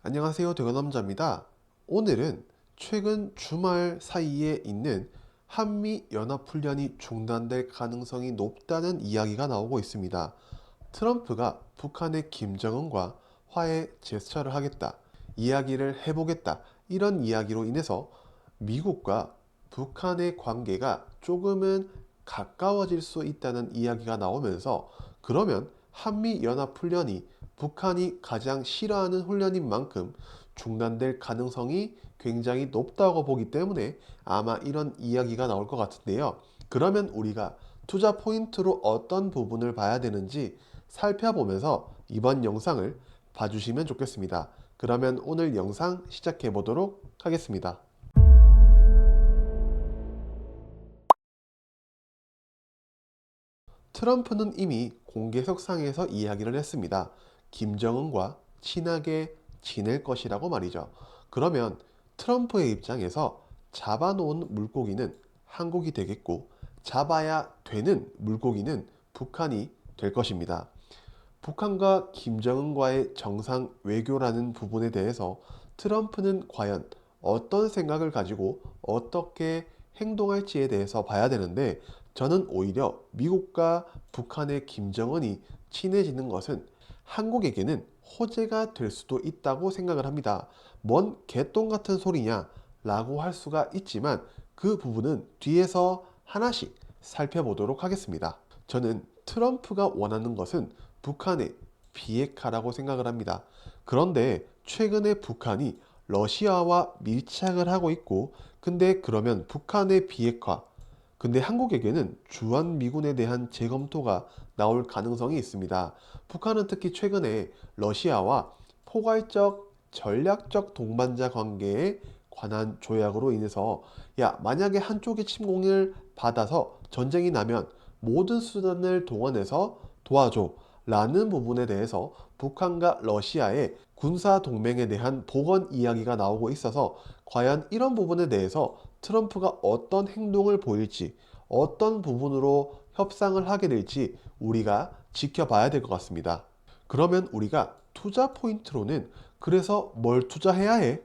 안녕하세요. 대건남자입니다. 오늘은 최근 주말 사이에 있는 한미 연합훈련이 중단될 가능성이 높다는 이야기가 나오고 있습니다. 트럼프가 북한의 김정은과 화해 제스처를 하겠다, 이야기를 해보겠다, 이런 이야기로 인해서 미국과 북한의 관계가 조금은 가까워질 수 있다는 이야기가 나오면서, 그러면 한미연합훈련이 북한이 가장 싫어하는 훈련인 만큼 중단될 가능성이 굉장히 높다고 보기 때문에 아마 이런 이야기가 나올 것 같은데요. 그러면 우리가 투자 포인트로 어떤 부분을 봐야 되는지 살펴보면서 이번 영상을 봐주시면 좋겠습니다. 그러면 오늘 영상 시작해 보도록 하겠습니다. 트럼프는 이미 공개석상에서 이야기를 했습니다. 김정은과 친하게 지낼 것이라고 말이죠. 그러면 트럼프의 입장에서 잡아놓은 물고기는 한국이 되겠고, 잡아야 되는 물고기는 북한이 될 것입니다. 북한과 김정은과의 정상 외교라는 부분에 대해서 트럼프는 과연 어떤 생각을 가지고 어떻게 행동할지에 대해서 봐야 되는데, 저는 오히려 미국과 북한의 김정은이 친해지는 것은 한국에게는 호재가 될 수도 있다고 생각을 합니다. 뭔 개똥 같은 소리냐 라고 할 수가 있지만, 그 부분은 뒤에서 하나씩 살펴보도록 하겠습니다. 저는 트럼프가 원하는 것은 북한의 비핵화라고 생각을 합니다. 그런데 최근에 북한이 러시아와 밀착을 하고 있고, 근데 그러면 북한의 비핵화, 근데 한국에게는 주한미군에 대한 재검토가 나올 가능성이 있습니다. 북한은 특히 최근에 러시아와 포괄적 전략적 동반자 관계에 관한 조약으로 인해서, 야, 만약에 한쪽이 침공을 받아서 전쟁이 나면 모든 수단을 동원해서 도와줘 라는 부분에 대해서 북한과 러시아의 군사 동맹에 대한 복원 이야기가 나오고 있어서, 과연 이런 부분에 대해서 트럼프가 어떤 행동을 보일지, 어떤 부분으로 협상을 하게 될지 우리가 지켜봐야 될 것 같습니다. 그러면 우리가 투자 포인트로는, 그래서 뭘 투자해야 해?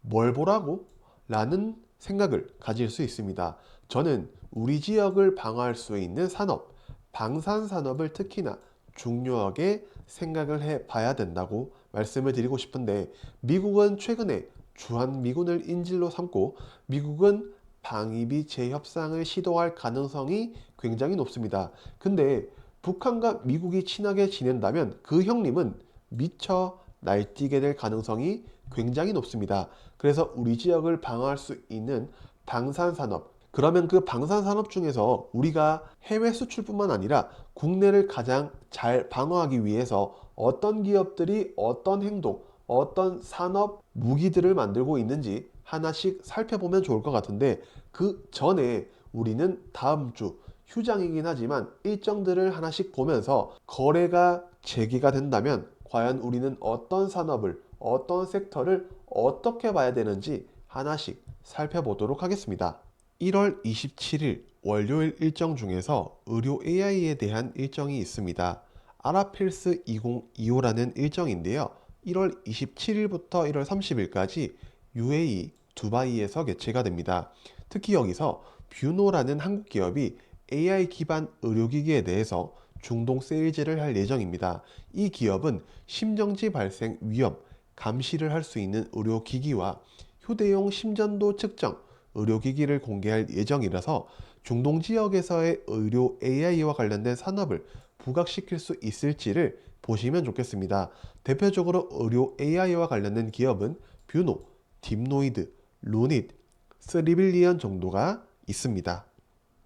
뭘 보라고? 라는 생각을 가질 수 있습니다. 저는 우리 지역을 방어할 수 있는 산업, 방산산업을 특히나 중요하게 생각을 해 봐야 된다고 말씀을 드리고 싶은데, 미국은 최근에 주한미군을 인질로 삼고 미국은 방위비 재협상을 시도할 가능성이 굉장히 높습니다. 근데 북한과 미국이 친하게 지낸다면 그 형님은 미쳐 날뛰게 될 가능성이 굉장히 높습니다. 그래서 우리 지역을 방어할 수 있는 방산산업, 그러면 그 방산산업 중에서 우리가 해외 수출뿐만 아니라 국내를 가장 잘 방어하기 위해서 어떤 기업들이 어떤 행동, 어떤 산업 무기들을 만들고 있는지 하나씩 살펴보면 좋을 것 같은데, 그 전에 우리는 다음 주 휴장이긴 하지만 일정들을 하나씩 보면서 거래가 재개가 된다면 과연 우리는 어떤 산업을, 어떤 섹터를 어떻게 봐야 되는지 하나씩 살펴보도록 하겠습니다. 1월 27일 월요일 일정 중에서 의료 AI에 대한 일정이 있습니다. 아라필스 2025라는 일정인데요. 1월 27일부터 1월 30일까지 UAE 두바이에서 개최가 됩니다. 특히 여기서 뷰노라는 한국 기업이 AI 기반 의료기기에 대해서 중동 세일즈를 할 예정입니다. 이 기업은 심정지 발생 위험 감시를 할 수 있는 의료기기와 휴대용 심전도 측정 의료기기를 공개할 예정이라서 중동 지역에서의 의료 AI와 관련된 산업을 부각시킬 수 있을지를 보시면 좋겠습니다. 대표적으로 의료 AI와 관련된 기업은 뷰노, 딥노이드, 루닛, 스리빌리언 정도가 있습니다.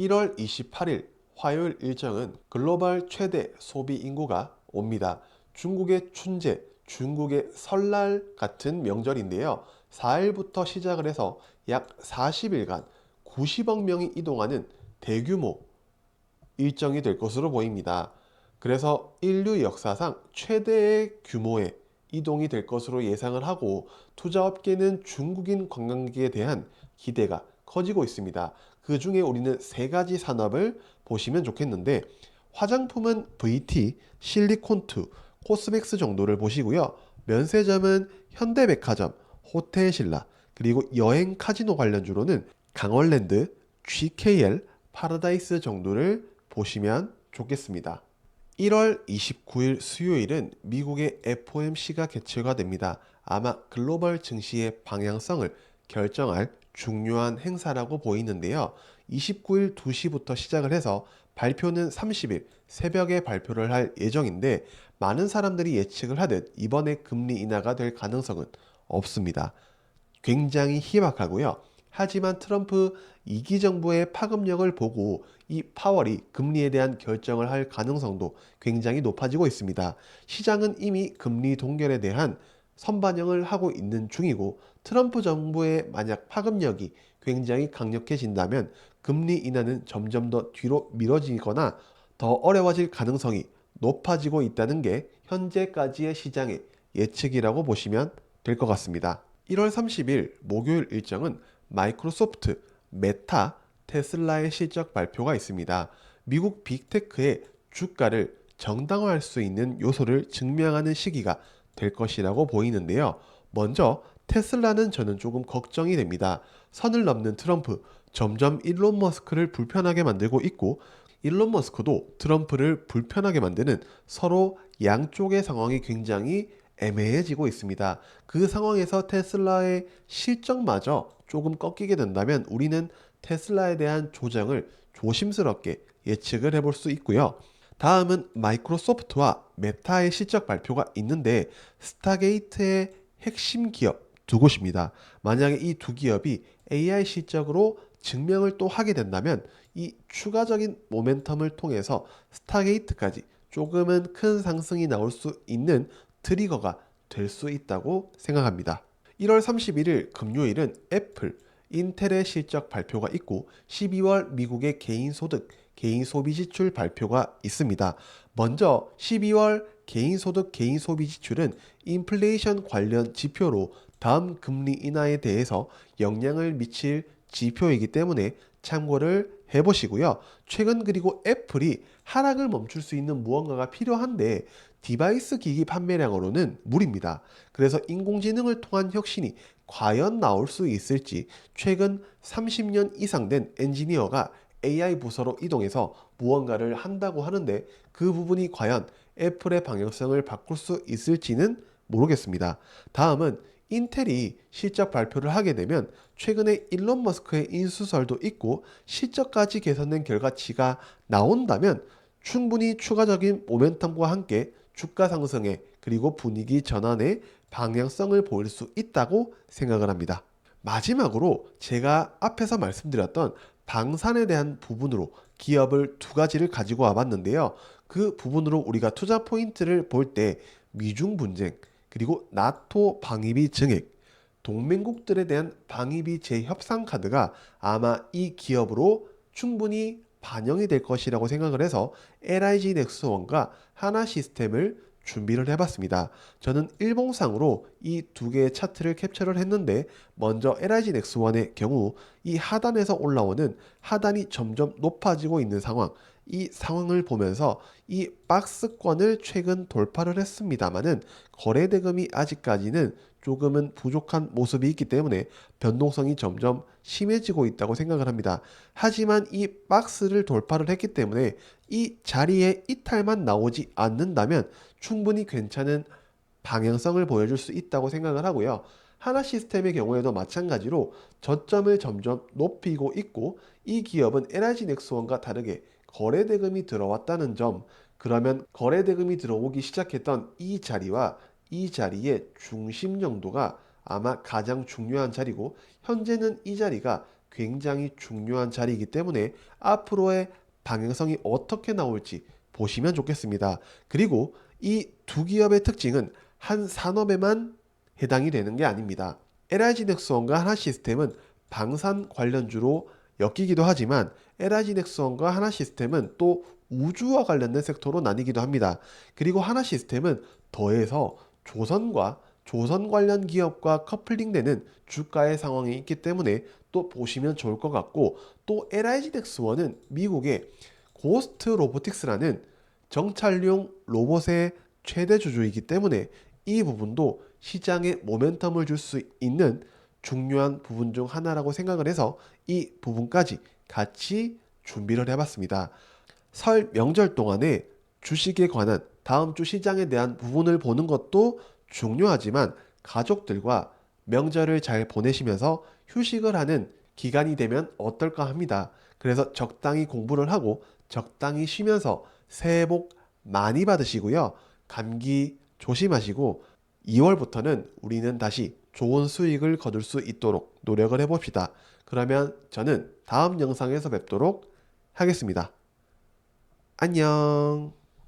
1월 28일 화요일 일정은 글로벌 최대 소비 인구가 옵니다. 중국의 춘제, 중국의 설날 같은 명절인데요. 4일부터 시작을 해서 약 40일간 90억 명이 이동하는 대규모 일정이 될 것으로 보입니다. 그래서 인류 역사상 최대의 규모의 이동이 될 것으로 예상을 하고, 투자업계는 중국인 관광객에 대한 기대가 커지고 있습니다. 그 중에 우리는 세 가지 산업을 보시면 좋겠는데, 화장품은 VT, 실리콘투, 코스맥스 정도를 보시고요. 면세점은 현대백화점, 호텔신라, 그리고 여행 카지노 관련주로는 강원랜드, GKL, 파라다이스 정도를 보시면 좋겠습니다. 1월 29일 수요일은 미국의 FOMC가 개최가 됩니다. 아마 글로벌 증시의 방향성을 결정할 중요한 행사라고 보이는데요. 29일 2시부터 시작을 해서 발표는 30일 새벽에 발표를 할 예정인데 많은 사람들이 예측을 하듯 이번에 금리 인하가 될 가능성은 없습니다. 굉장히 희박하고요. 하지만 트럼프 2기 정부의 파급력을 보고 이 파월이 금리에 대한 결정을 할 가능성도 굉장히 높아지고 있습니다. 시장은 이미 금리 동결에 대한 선반영을 하고 있는 중이고 트럼프 정부의 만약 파급력이 굉장히 강력해진다면 금리 인하는 점점 더 뒤로 미뤄지거나 더 어려워질 가능성이 높아지고 있다는 게 현재까지의 시장의 예측이라고 보시면 될 것 같습니다. 1월 30일 목요일 일정은 마이크로소프트, 메타, 테슬라의 실적 발표가 있습니다. 미국 빅테크의 주가를 정당화할 수 있는 요소를 증명하는 시기가 될 것이라고 보이는데요. 먼저 테슬라는 저는 조금 걱정이 됩니다. 선을 넘는 트럼프, 점점 일론 머스크를 불편하게 만들고 있고 일론 머스크도 트럼프를 불편하게 만드는 서로 양쪽의 상황이 굉장히 애매해지고 있습니다. 그 상황에서 테슬라의 실적마저 조금 꺾이게 된다면 우리는 테슬라에 대한 조정을 조심스럽게 예측을 해볼 수 있고요. 다음은 마이크로소프트와 메타의 실적 발표가 있는데 스타게이트의 핵심 기업 두 곳입니다. 만약에 이 두 기업이 AI 실적으로 증명을 또 하게 된다면 이 추가적인 모멘텀을 통해서 스타게이트까지 조금은 큰 상승이 나올 수 있는 트리거가 될 수 있다고 생각합니다. 1월 31일 금요일은 애플, 인텔의 실적 발표가 있고 12월 미국의 개인소득, 개인소비지출 발표가 있습니다. 먼저 12월 개인소득, 개인소비지출은 인플레이션 관련 지표로 다음 금리 인하에 대해서 영향을 미칠 지표이기 때문에 참고를 해보시고요. 최근 그리고 애플이 하락을 멈출 수 있는 무언가가 필요한데 디바이스 기기 판매량으로는 무리입니다. 그래서 인공지능을 통한 혁신이 과연 나올 수 있을지 최근 30년 이상 된 엔지니어가 AI 부서로 이동해서 무언가를 한다고 하는데 그 부분이 과연 애플의 방향성을 바꿀 수 있을지는 모르겠습니다. 다음은 인텔이 실적 발표를 하게 되면 최근에 일론 머스크의 인수설도 있고 실적까지 개선된 결과치가 나온다면 충분히 추가적인 모멘텀과 함께 주가 상승에 그리고 분위기 전환의 방향성을 보일 수 있다고 생각을 합니다. 마지막으로 제가 앞에서 말씀드렸던 방산에 대한 부분으로 기업을 두 가지를 가지고 와봤는데요. 그 부분으로 우리가 투자 포인트를 볼 때 미중 분쟁, 그리고 나토 방위비 증액, 동맹국들에 대한 방위비 재협상 카드가 아마 이 기업으로 충분히 반영이 될 것이라고 생각을 해서 LIG 넥스원과 하나시스템을 준비를 해봤습니다. 저는 일봉상으로 이 두 개의 차트를 캡처를 했는데 먼저 LIG 넥스원의 경우 이 하단에서 올라오는 하단이 점점 높아지고 있는 상황, 이 상황을 보면서 이 박스권을 최근 돌파를 했습니다만은 거래 대금이 아직까지는 조금은 부족한 모습이 있기 때문에 변동성이 점점 심해지고 있다고 생각을 합니다. 하지만 이 박스를 돌파를 했기 때문에 이 자리에 이탈만 나오지 않는다면 충분히 괜찮은 방향성을 보여줄 수 있다고 생각을 하고요. 하나 시스템의 경우에도 마찬가지로 저점을 점점 높이고 있고 이 기업은 LIG 넥스원과 다르게 거래 대금이 들어왔다는 점, 그러면 거래 대금이 들어오기 시작했던 이 자리와 이 자리의 중심 정도가 아마 가장 중요한 자리고 현재는 이 자리가 굉장히 중요한 자리이기 때문에 앞으로의 방향성이 어떻게 나올지 보시면 좋겠습니다. 그리고 이 두 기업의 특징은 한 산업에만 해당이 되는 게 아닙니다. LIG 넥스원과 하나시스템은 방산 관련주로 엮이기도 하지만 LIG 넥스원과 하나시스템은 또 우주와 관련된 섹터로 나뉘기도 합니다. 그리고 하나시스템은 더해서 조선과 조선 관련 기업과 커플링되는 주가의 상황이 있기 때문에 또 보시면 좋을 것 같고 또 LIG 넥스원은 미국의 고스트 로보틱스라는 정찰용 로봇의 최대 주주이기 때문에 이 부분도 시장에 모멘텀을 줄 수 있는 중요한 부분 중 하나라고 생각을 해서 이 부분까지 같이 준비를 해봤습니다. 설 명절 동안에 주식에 관한 다음 주 시장에 대한 부분을 보는 것도 중요하지만 가족들과 명절을 잘 보내시면서 휴식을 하는 기간이 되면 어떨까 합니다. 그래서 적당히 공부를 하고 적당히 쉬면서 새해 복 많이 받으시고요. 감기 조심하시고 2월부터는 우리는 다시 좋은 수익을 거둘 수 있도록 노력을 해봅시다. 그러면 저는 다음 영상에서 뵙도록 하겠습니다. 안녕.